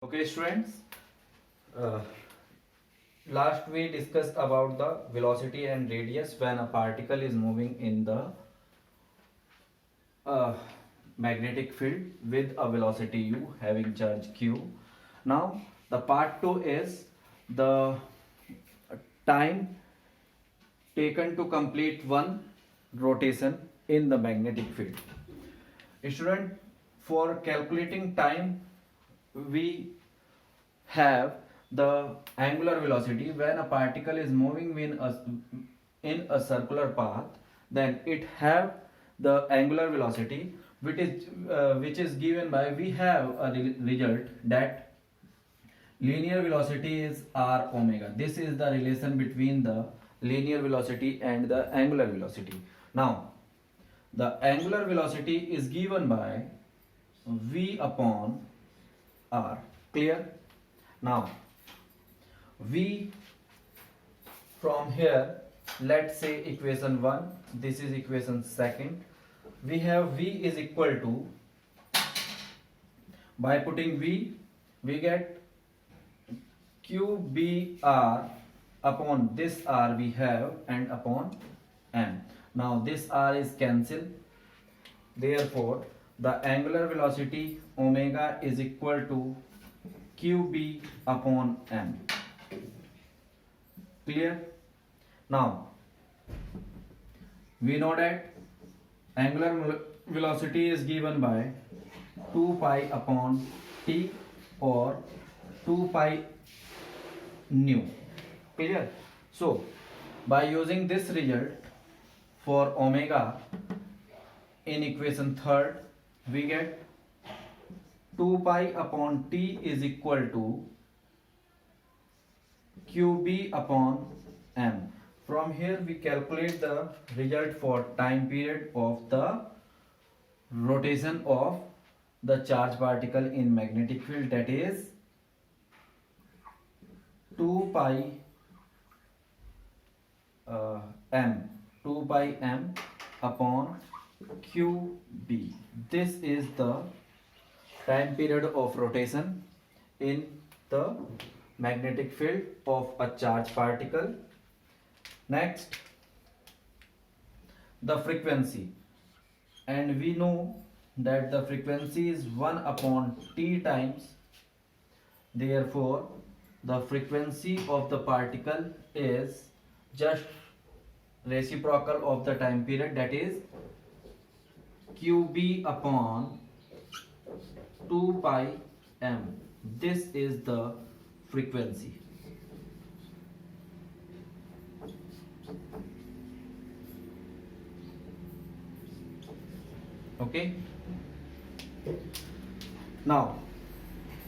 Okay, students. Uh, Last we discussed about the velocity and radius when a particle is moving in the uh, magnetic field with a velocity u having charge q. Now the part 2 is the time taken to complete one rotation in the magnetic field. Student, for calculating time we have the angular velocity. When a particle is moving in a circular path, then it have the angular velocity which is given by, we have a result that linear velocity is r omega. This is the relation between the linear velocity and the angular velocity. Now the angular velocity is given by v upon r. Clear? Now v, from here, let's say equation 1, this is equation 2nd, we have v is equal to, by putting v, we get qbr upon this r we have and upon m. Now this r is cancelled, therefore the angular velocity omega is equal to qb upon m. Clear? Now we know that angular velocity is given by 2 pi upon t or 2 pi nu. Clear? So by using this result for omega in equation 3rd, we get 2 pi upon t is equal to qb upon m. From here we calculate the result for time period of the rotation of the charged particle in magnetic field, that is 2 pi m upon qb. This is the time period of rotation in the magnetic field of a charged particle. Next, the frequency, and we know that the frequency is 1 upon t times, therefore the frequency of the particle is just reciprocal of the time period, that is qb upon 2 pi m. This is the frequency. Okay. Now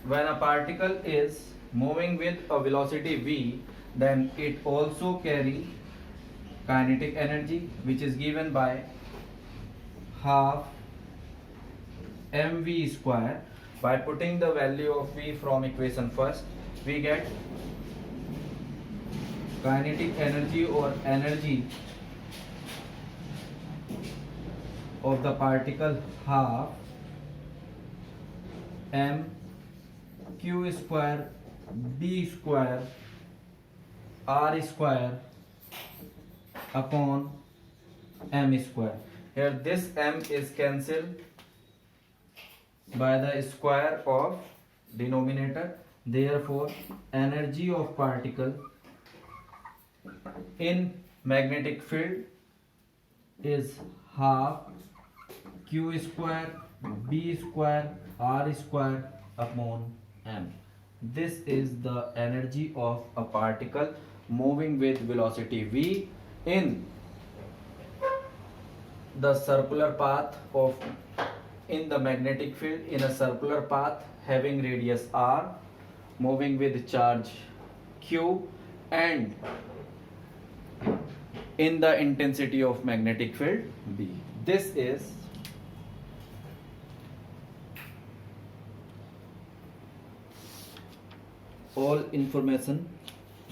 when a particle is moving with a velocity v, then it also carry kinetic energy, which is given by half mv square. By putting the value of v from equation 1st, we get kinetic energy or energy of the particle half m q square b square r square upon m square. Here this m is cancelled by the square of denominator, therefore energy of particle in magnetic field is half q square b square r square upon m. This is the energy of a particle moving with velocity v in the circular path of, in the magnetic field, in a circular path having radius r, moving with charge q, and in the intensity of magnetic field b. This is all information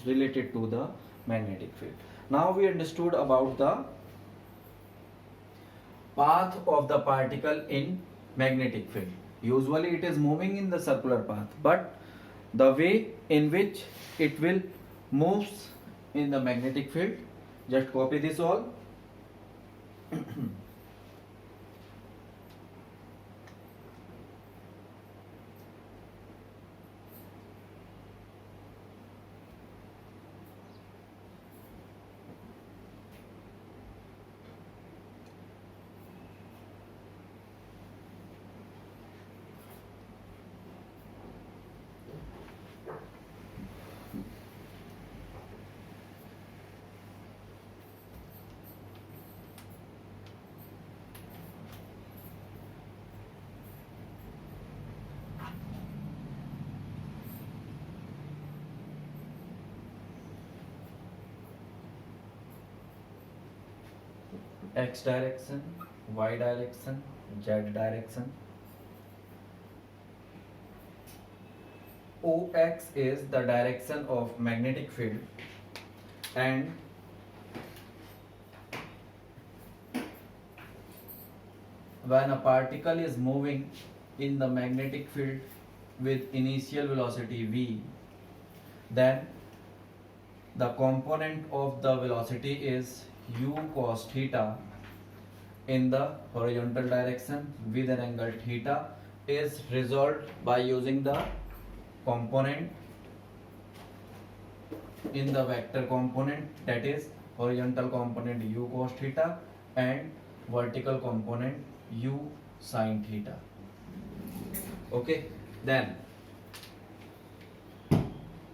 related to the magnetic field. Now we understood about the path of the particle in magnetic field. Usually it is moving in the circular path, but the way in which it will moves in the magnetic field. Just copy this all. X direction, Y direction, Z direction. OX is the direction of magnetic field, and when a particle is moving in the magnetic field with initial velocity v, then the component of the velocity is u cos theta in the horizontal direction with an angle theta is resolved by using the component in the vector component, that is horizontal component u cos theta and vertical component u sin theta. Okay, then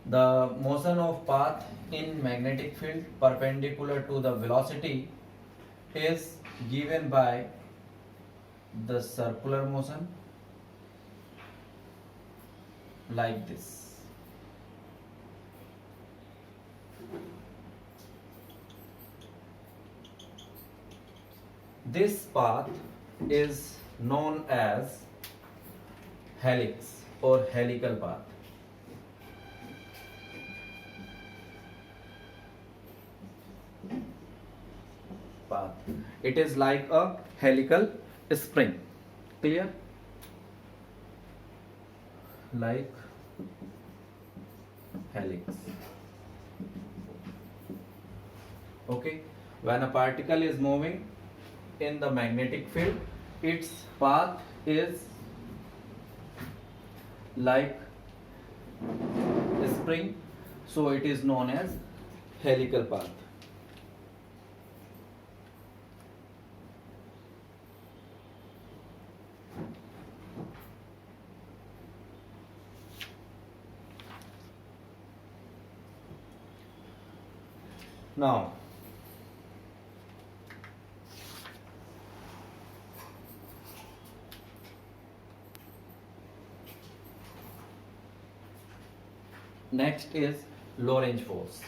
the motion of path in magnetic field perpendicular to the velocity is given by the circular motion like this. This path is known as helix or helical path. It is like a helical spring. Clear? Like helix. Okay. When a particle is moving in the magnetic field, its path is like a spring, so it is known as helical path. Now, next is Lorentz force.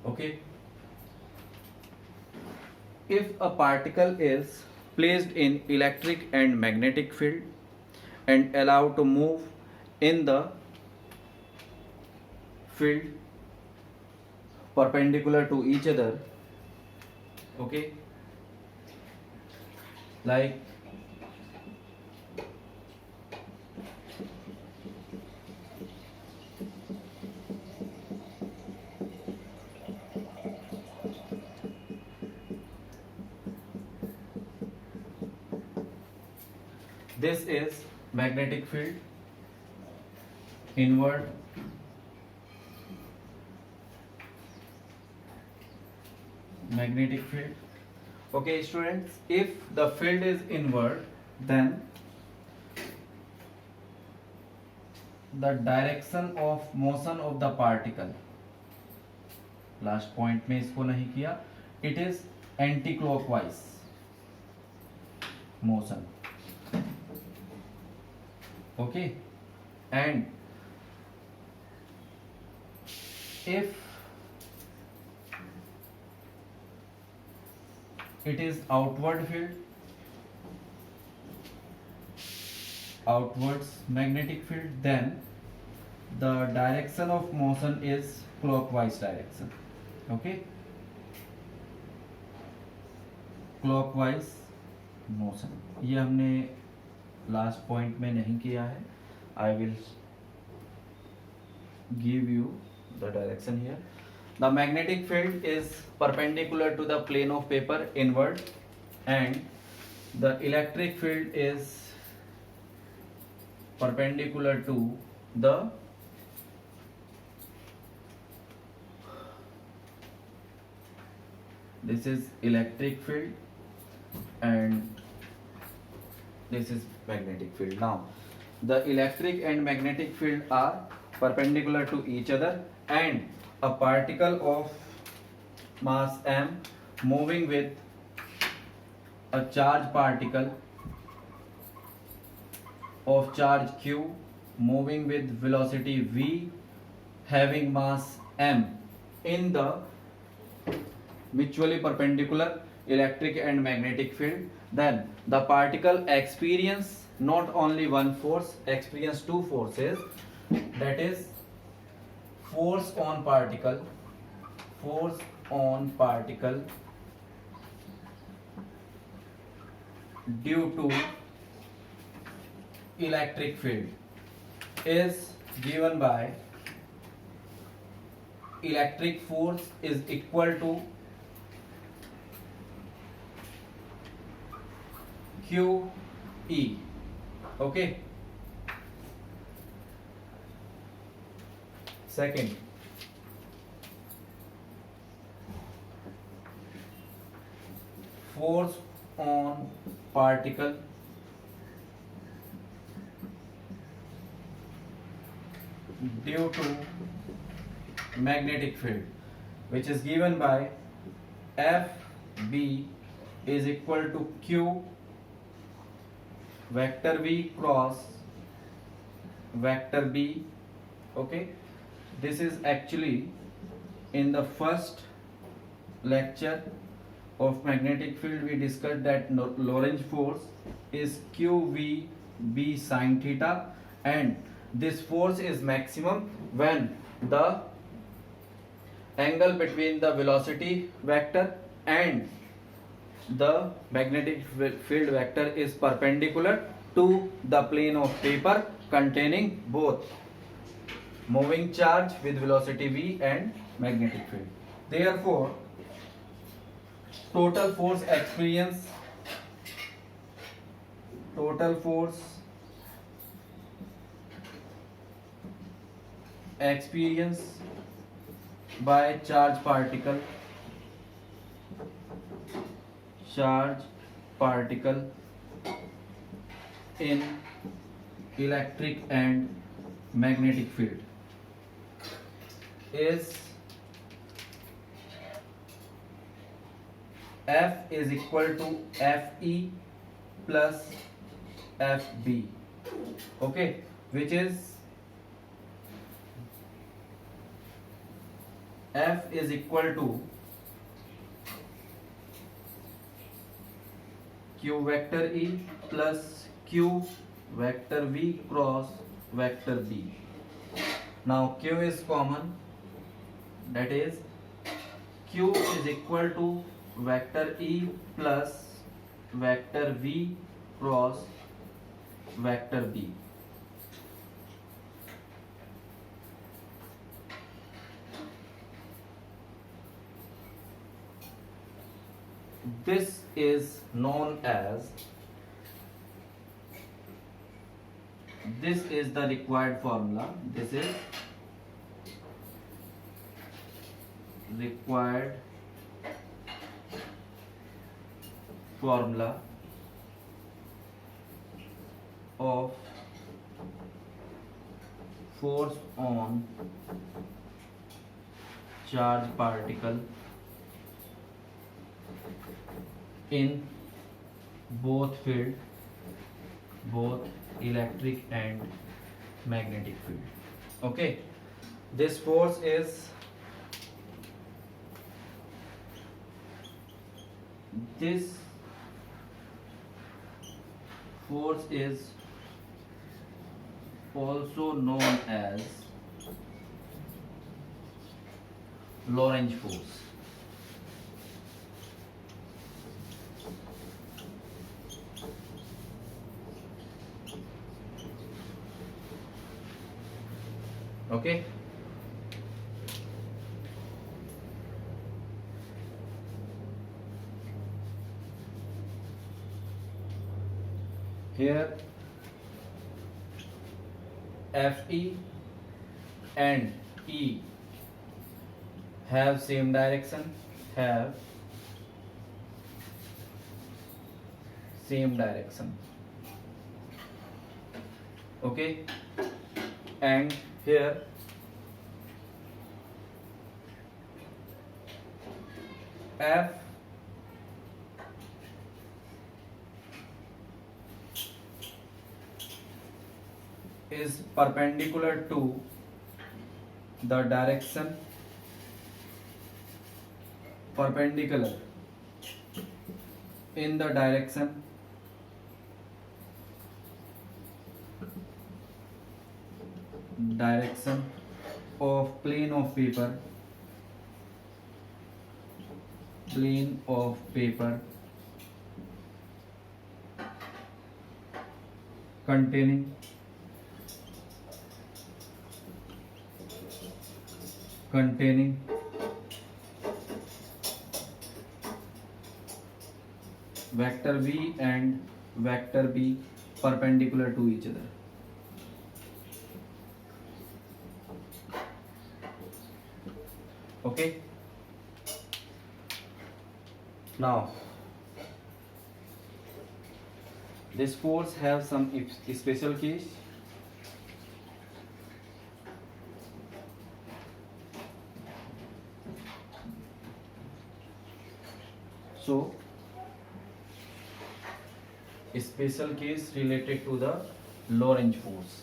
Okay. If a particle is placed in electric and magnetic field and allowed to move in the field perpendicular to each other, okay, like this is magnetic field, inward, magnetic field. Okay students, if the field is inward, then the direction of motion of the particle, last point में इसको नहीं किया, it is anti-clockwise motion. Okay, and if it is outward field, outwards magnetic field, then the direction of motion is clockwise direction. Okay, clockwise motion. ये हमने last point में नहीं किया है. I will give you the direction here. The magnetic field is perpendicular to the plane of paper inward, and the electric field is perpendicular to the this is electric field and this is magnetic field. Now the electric and magnetic field are perpendicular to each other, and a particle of mass m moving with a charged particle of charge q moving with velocity v having mass m in the mutually perpendicular electric and magnetic field, then the particle experience not only one force, experience two forces, that is force on particle due to electric field is given by electric force is equal to QE. Okay. Second, force on particle due to magnetic field, which is given by FB is equal to Q vector V cross vector B. Okay, this is actually in the first lecture of magnetic field we discussed that Lorentz force is QVB sin theta, and this force is maximum when the angle between the velocity vector and the magnetic field vector is perpendicular to the plane of paper containing both moving charge with velocity v and magnetic field. Therefore, total force experienced by charge particle in electric and magnetic field is F is equal to FE plus FB. Okay, which is F is equal to Q vector E plus Q vector V cross vector B. Now Q is common, that is Q is equal to vector E plus vector V cross vector B. This is known as, this is the required formula. This is required formula of force on charge particle in both field electric and magnetic field. Okay, this force is this force is also known as Lorentz force. Okay, here Fe and E have same direction, okay, and here F is perpendicular to the direction in the direction of plane of paper containing vector V and vector B perpendicular to each other. Okay, now this force have some special case. So a special case related to the Lorentz force.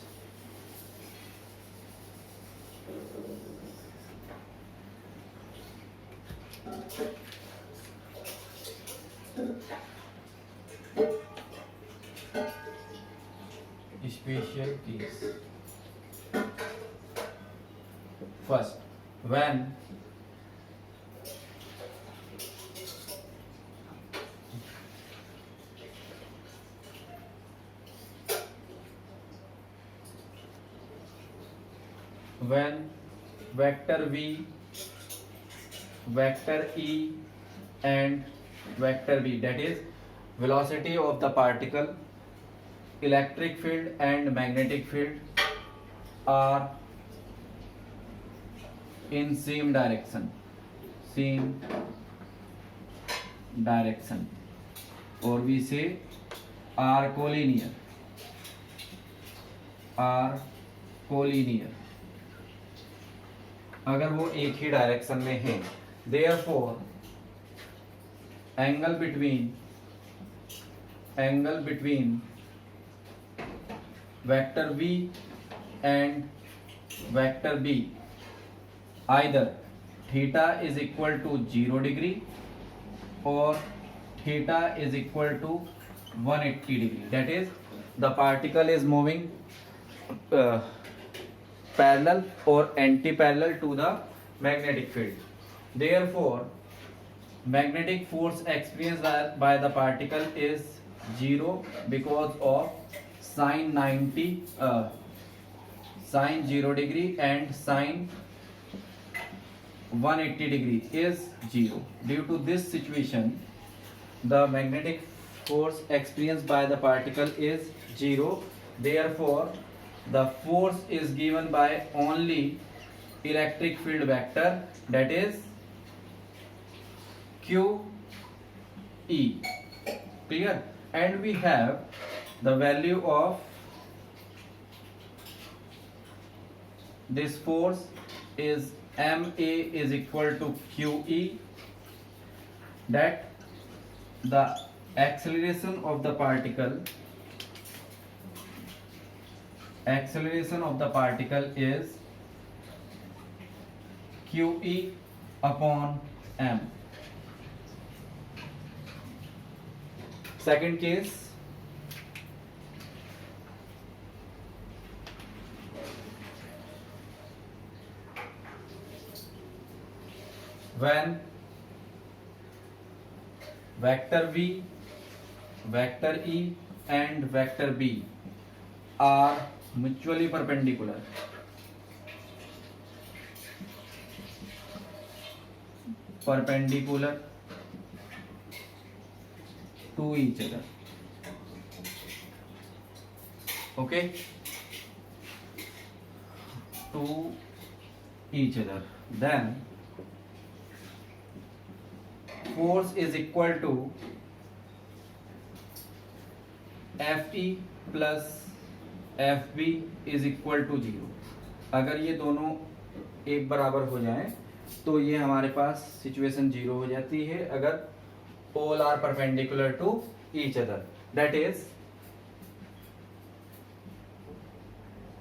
Special case. First, when vector V, vector E and vector B, that is velocity of the particle, electric field and magnetic field, are in same direction, or we say are collinear. अगर वो एक ही direction में है, therefore angle between vector V and vector B, either theta is equal to 0 degree or theta is equal to 180 degree. That is, the particle is moving parallel or anti-parallel to the magnetic field. Therefore, magnetic force experienced by the particle is 0 because of sine 0 degree and sine 180 degree is 0. Due to this situation, the magnetic force experienced by the particle is 0. Therefore, the force is given by only electric field vector, that is QE. Clear? And we have the value of this force is MA is equal to QE, that the acceleration of the particle acceleration of the particle is QE upon m. Second case, when vector v, vector e and vector b are mutually perpendicular. Perpendicular to each other. Okay, to each other, then force is equal to Fe plus Fb is equal to 0. अगर ये दोनों एक बराबर हो जाएं तो ये हमारे पास सिचुएशन 0 हो जाती है अगर all are perpendicular to each other. That is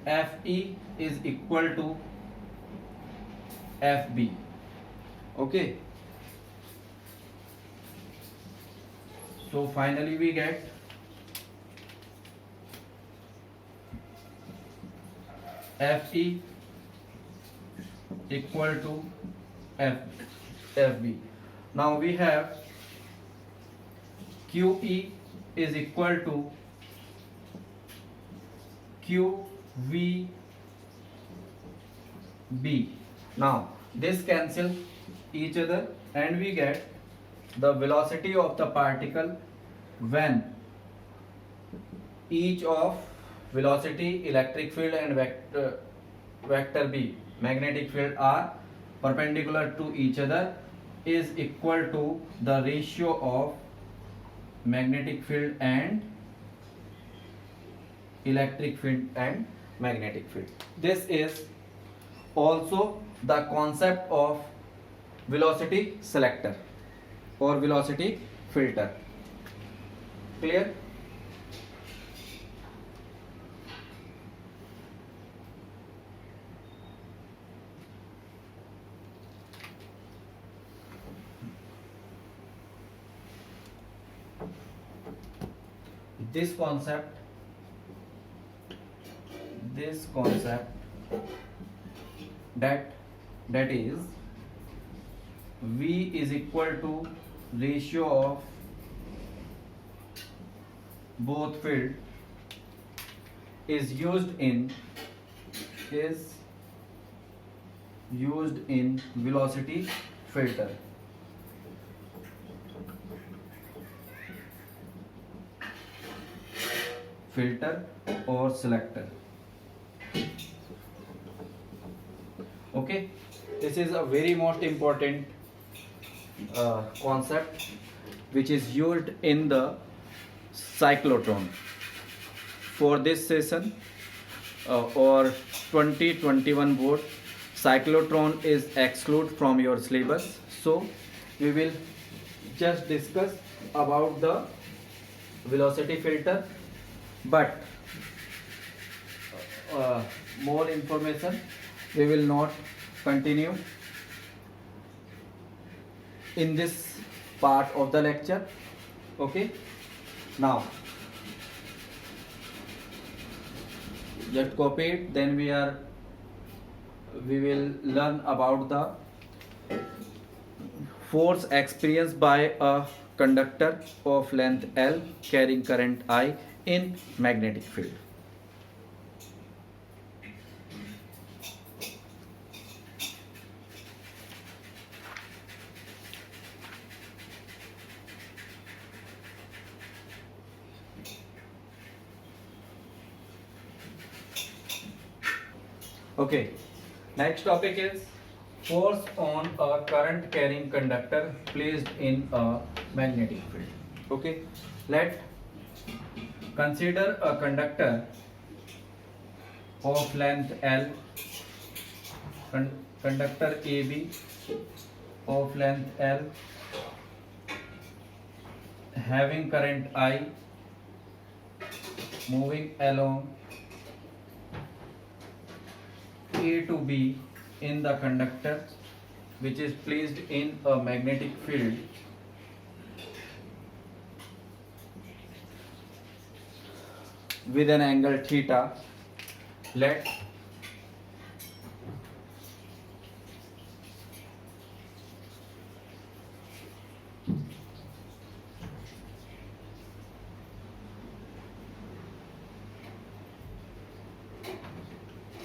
Fe is equal to Fb. Okay, so finally we get Fe equal to Fb. Now we have QE is equal to QVB. Now this cancel each other and we get the velocity of the particle when each of velocity, electric field and vector B, magnetic field are perpendicular to each other is equal to the ratio of magnetic field and electric field and magnetic field. This is also the concept of velocity selector or velocity filter. Clear? This concept that is V is equal to ratio of both field is used in velocity filter. Filter or selector. Okay, this is a very most important concept which is used in the cyclotron. For this session or 2021 board, cyclotron is excluded from your syllabus, so we will just discuss about the velocity filter, but more information we will not continue in this part of the lecture. Okay, now just copy it, then we will learn about the force experienced by a conductor of length L carrying current I in magnetic field. Okay, next topic is force on a current carrying conductor placed in a magnetic field. Okay, let consider a conductor of length L, conductor AB of length L having current I moving along A to B in the conductor which is placed in a magnetic field with an angle theta. Let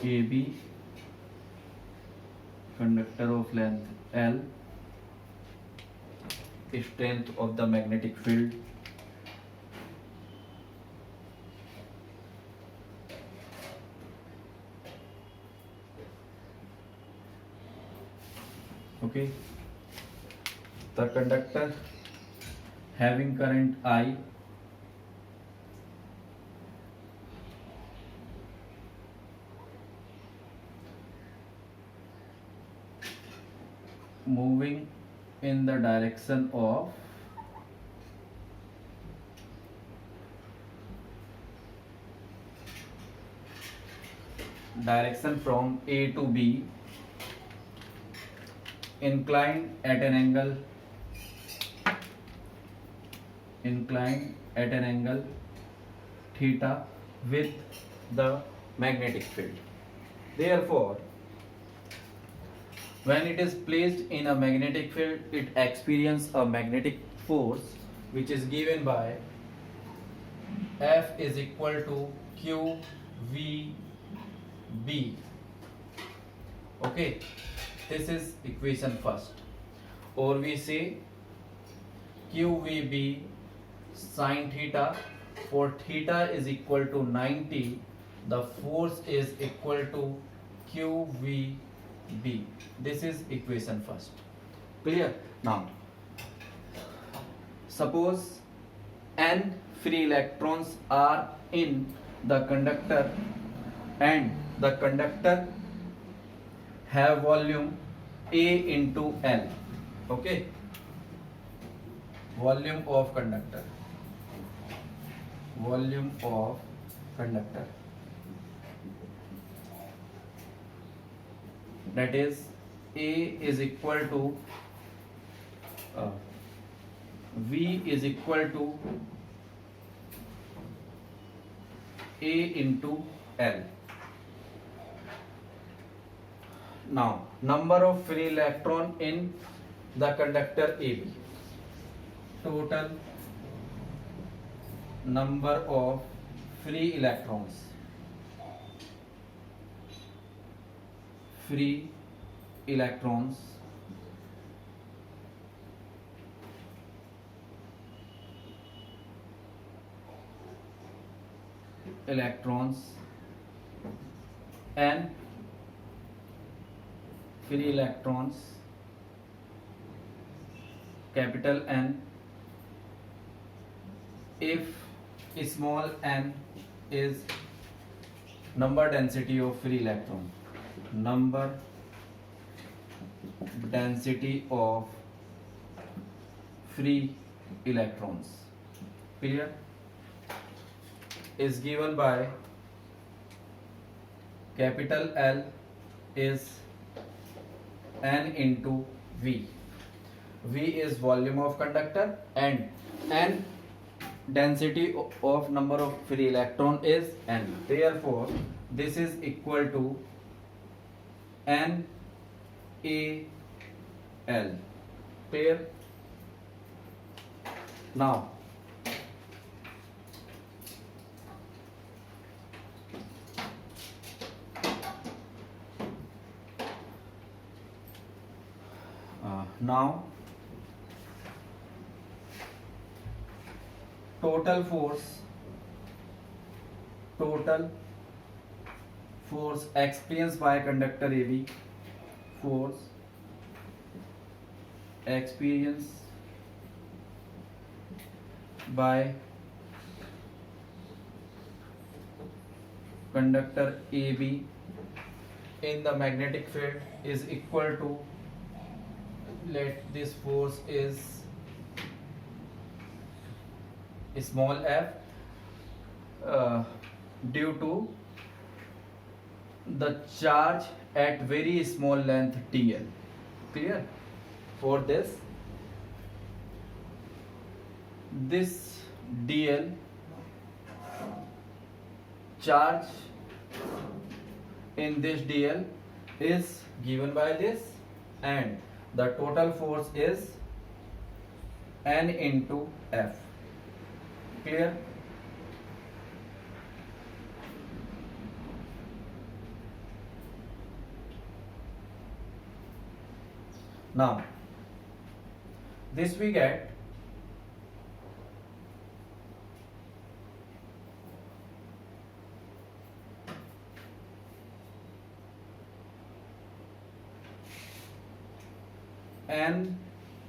AB, conductor of length L, strength of the magnetic field okay. The conductor having current I moving in the direction from A to B, inclined at an angle theta with the magnetic field. Therefore, when it is placed in a magnetic field, it experiences a magnetic force which is given by F is equal to QVB. Okay, this is equation first. Or we say QVB sin theta, for theta is equal to 90, the force is equal to QVB. This is equation first. Clear? Now, suppose n free electrons are in the conductor and the conductor have volume A into L. Okay? Volume of conductor. That is A is equal to V is equal to A into L. Now, number of free electron in the conductor AB. Total number of free electrons. Free electrons and free electrons capital N if small n is number density of free electron. Number density of free electrons, clear, is given by capital L is N into V. V is volume of conductor and N density of number of free electron is N. Therefore, this is equal to NaL. Clear? Now, total force experienced by conductor AB, force experienced by conductor AB in the magnetic field is equal to, let this force is small f due to the charge at very small length TL. Clear? For this dl charge in this dl is given by this, and the total force is N into F. Clear? Now this we get N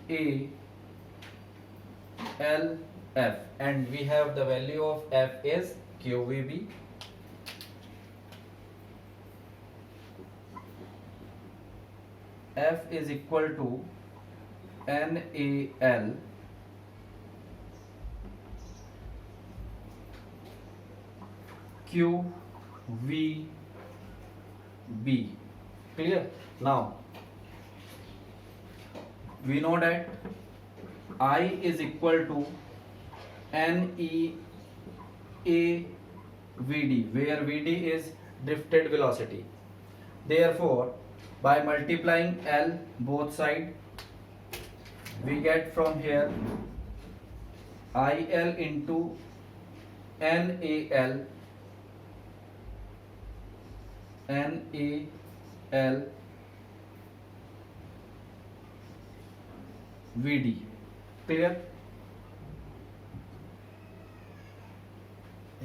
A L F, and we have the value of F is QVB. F is equal to NAL QVB. Clear? Now we know that I is equal to NEAVD, where VD is drifted velocity. Therefore, by multiplying L both sides, we get from here IL into NAL VD. Clear?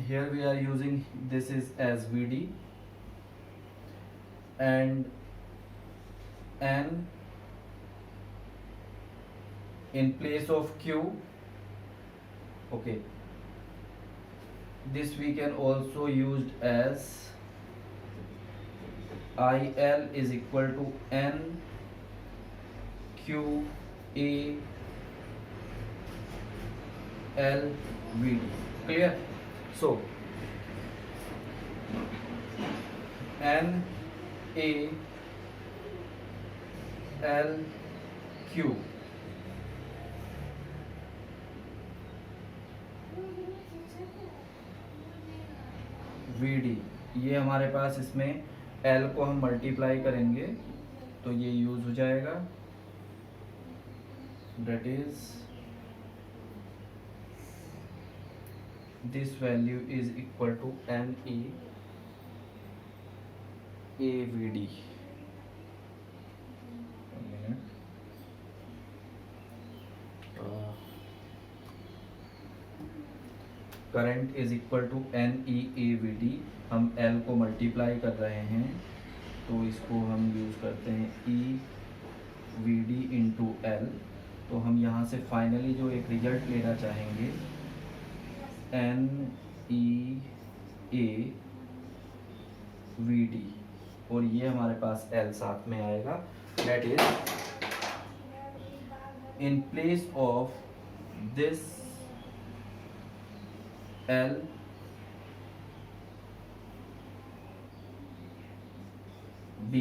Here we are using this is as VD, and N in place of Q. Okay, this we can also use as IL is equal to N Q A L V D. Clear? So N A L Q VD, ये हमारे पास इसमें L को हम multiply करेंगे तो ये use हो जाएगा, that is this value is equal to NEAVD. Current is equal to NEAVD. हम L को मल्टीप्लाई कर रहे हैं तो इसको हम यूज़ करते हैं EVD इंटू L. तो हम यहाँ से फाइनली जो एक रिजल्ट लेना चाहेंगे NEAVD, और ये हमारे पास L साथ में आएगा. That is in place of this L, B.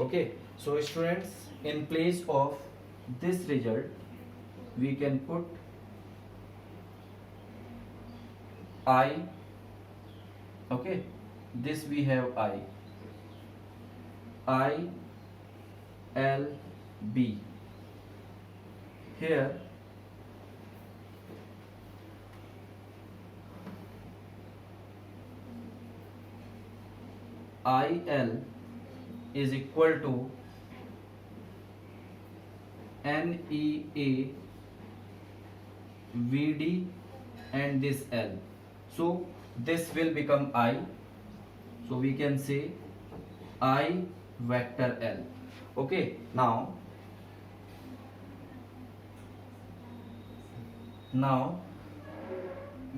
Okay, so students, in place of this result we can put I. Okay, this we have I L B. Here IL is equal to NEAVD and this L. So this will become I. So we can say I vector L. Okay, now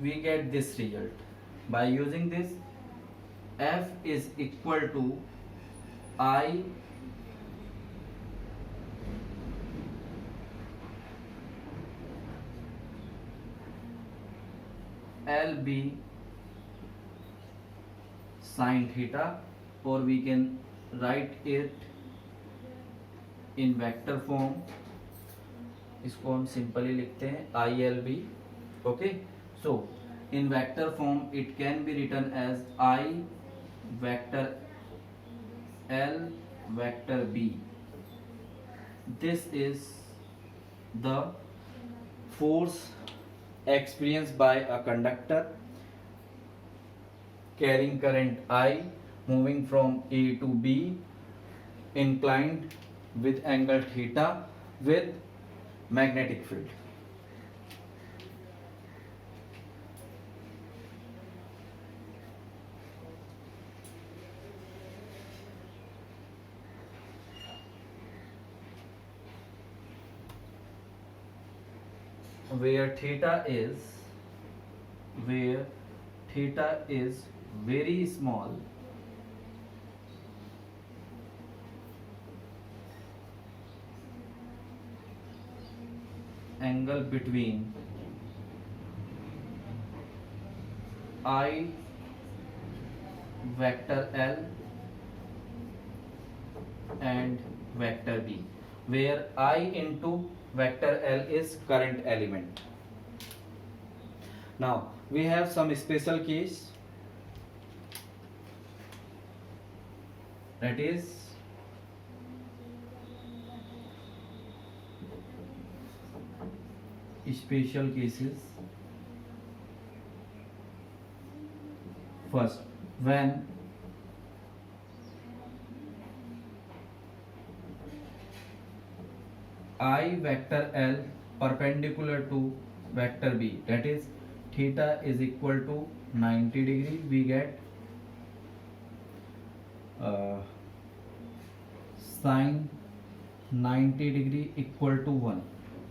we get this result by using this. F is equal to I LB sin theta or we can write it in vector form. इसको हम simply लिखते हैं ILB. Okay, so in vector form it can be written as I vector L vector B. This is the force experienced by a conductor carrying current I moving from A to B, inclined with angle theta with magnetic field. Where theta is very small, angle between I vector L and vector B, where I into vector L is current element. Now we have some special case, that is special cases. First, when I vector L perpendicular to vector B, that is theta is equal to 90 degree, we get sine 90 degree equal to 1.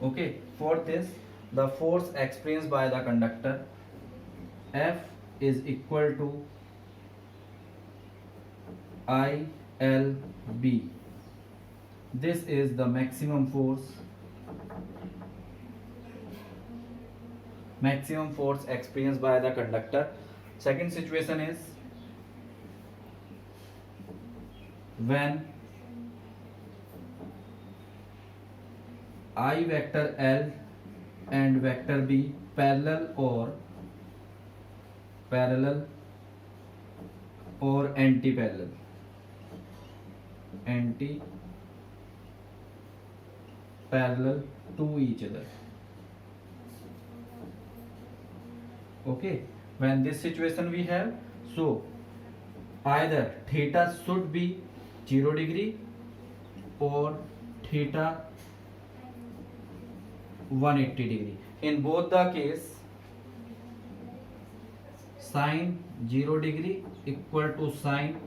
Okay, for this the force experienced by the conductor F is equal to ILB. This is the maximum force experienced by the conductor. Second situation is when I vector L and vector B parallel or anti-parallel to each other. Okay, when this situation we have, so either theta should be 0 degree or theta 180 degree. In both the case, sine 0 degree equal to sine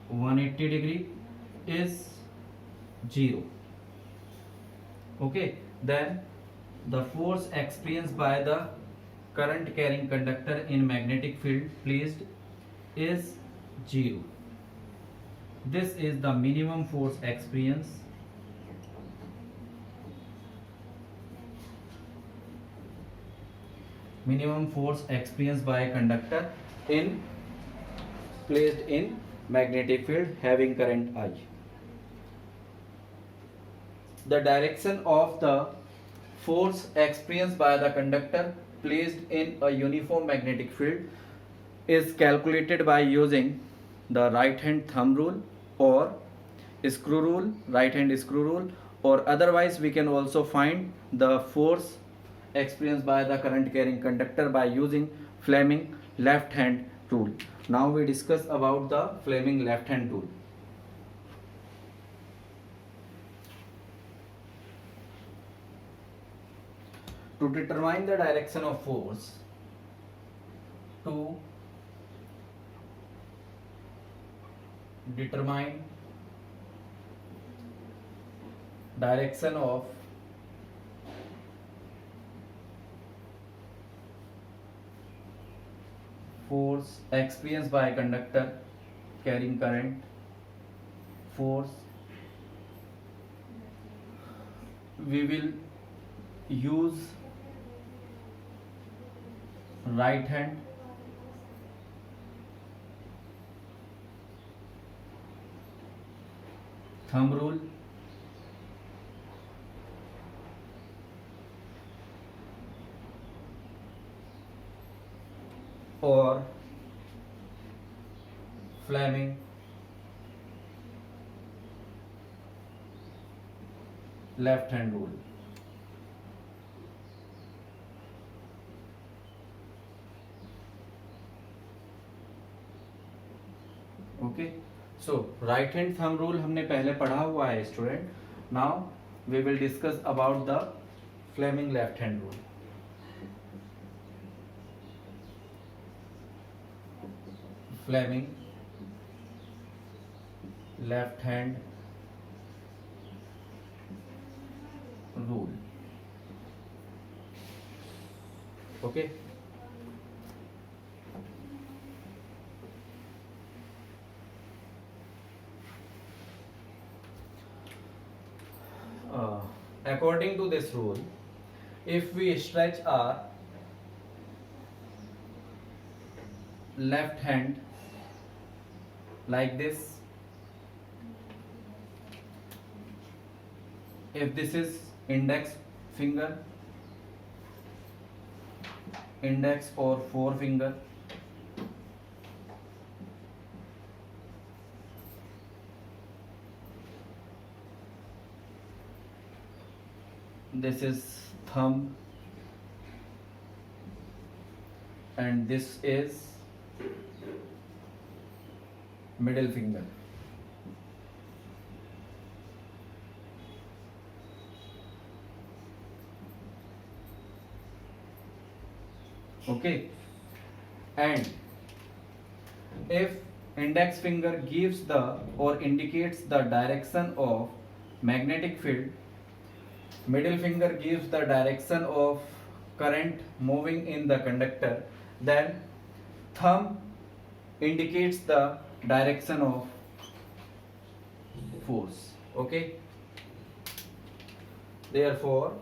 180 degree is 0. Okay, then the force experienced by the current carrying conductor in magnetic field placed is 0. This is the minimum force experience by a conductor placed in magnetic field having current I. The direction of the force experienced by the conductor placed in a uniform magnetic field is calculated by using the right hand thumb rule or screw rule, right hand screw rule, or otherwise we can also find the force experienced by the current carrying conductor by using Fleming left hand rule. Now we discuss about the Fleming left hand rule. To determine the direction of force, to determine direction of force experienced by a conductor carrying current, force, we will use right hand thumb rule, or Fleming left hand rule. Okay, so right hand thumb rule हमने पहले पढ़ा हुआ है student. Now we will discuss about the Fleming left hand rule. Fleming left hand rule. Okay. According to this rule, if we stretch our left hand like this, if this is index finger, index or forefinger, this is thumb, and this is middle finger. Okay, and if index finger gives the or indicates the direction of magnetic field, middle finger gives the direction of current moving in the conductor, then thumb indicates the direction of force. Okay, therefore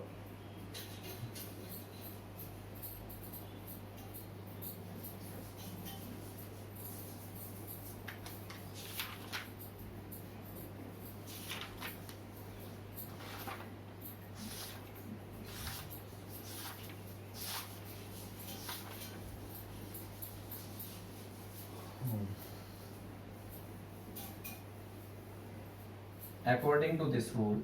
according to this rule,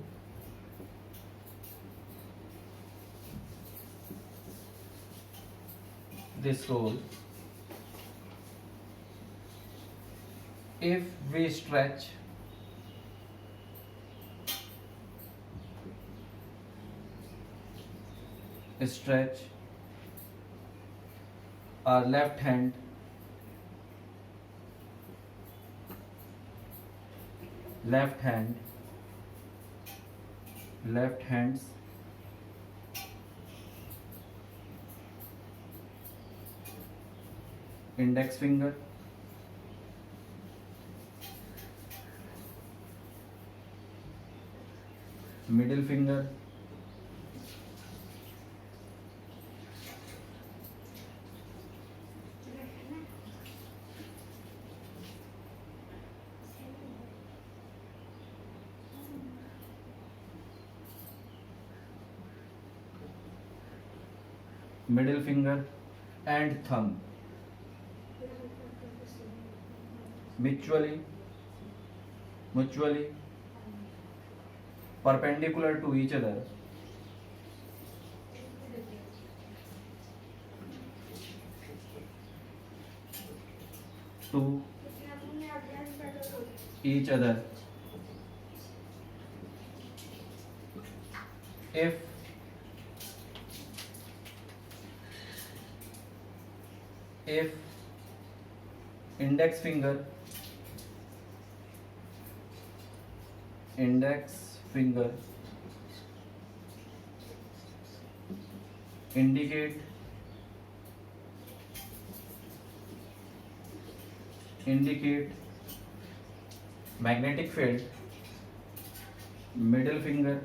if we stretch our left hands index finger, middle finger, and thumb mutually perpendicular to each other if index finger indicate magnetic field, middle finger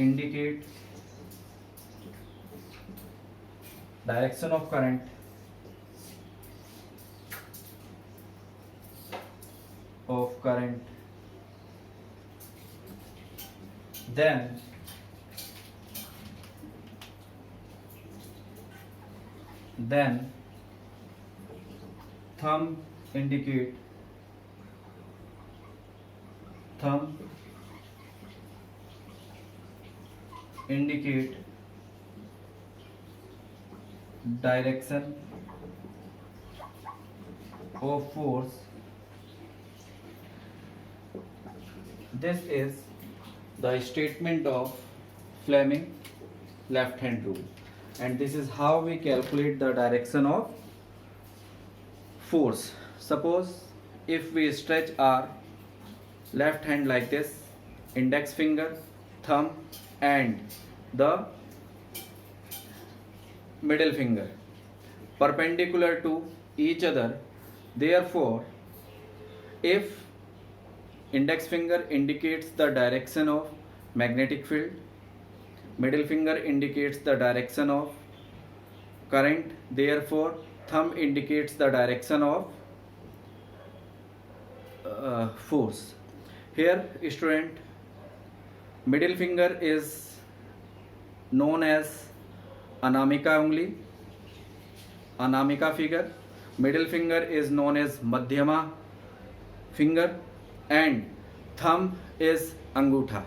indicate direction of current then thumb indicate direction of force. This is the statement of Fleming left hand rule, and this is how we calculate the direction of force. Suppose if we stretch our left hand like this, index finger, thumb and the middle finger perpendicular to each other, therefore if index finger indicates the direction of magnetic field, middle finger indicates the direction of current, therefore thumb indicates the direction of force. Here student, middle finger is known as anamika ungli, anamika figure, middle finger is known as madhyama finger and thumb is angutha.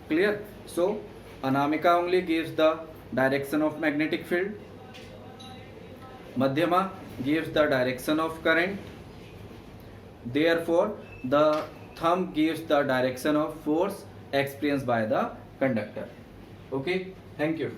Clear? So anamika ungli gives the direction of magnetic field, madhyama gives the direction of current, therefore the thumb gives the direction of force experienced by the conductor. Okay, thank you.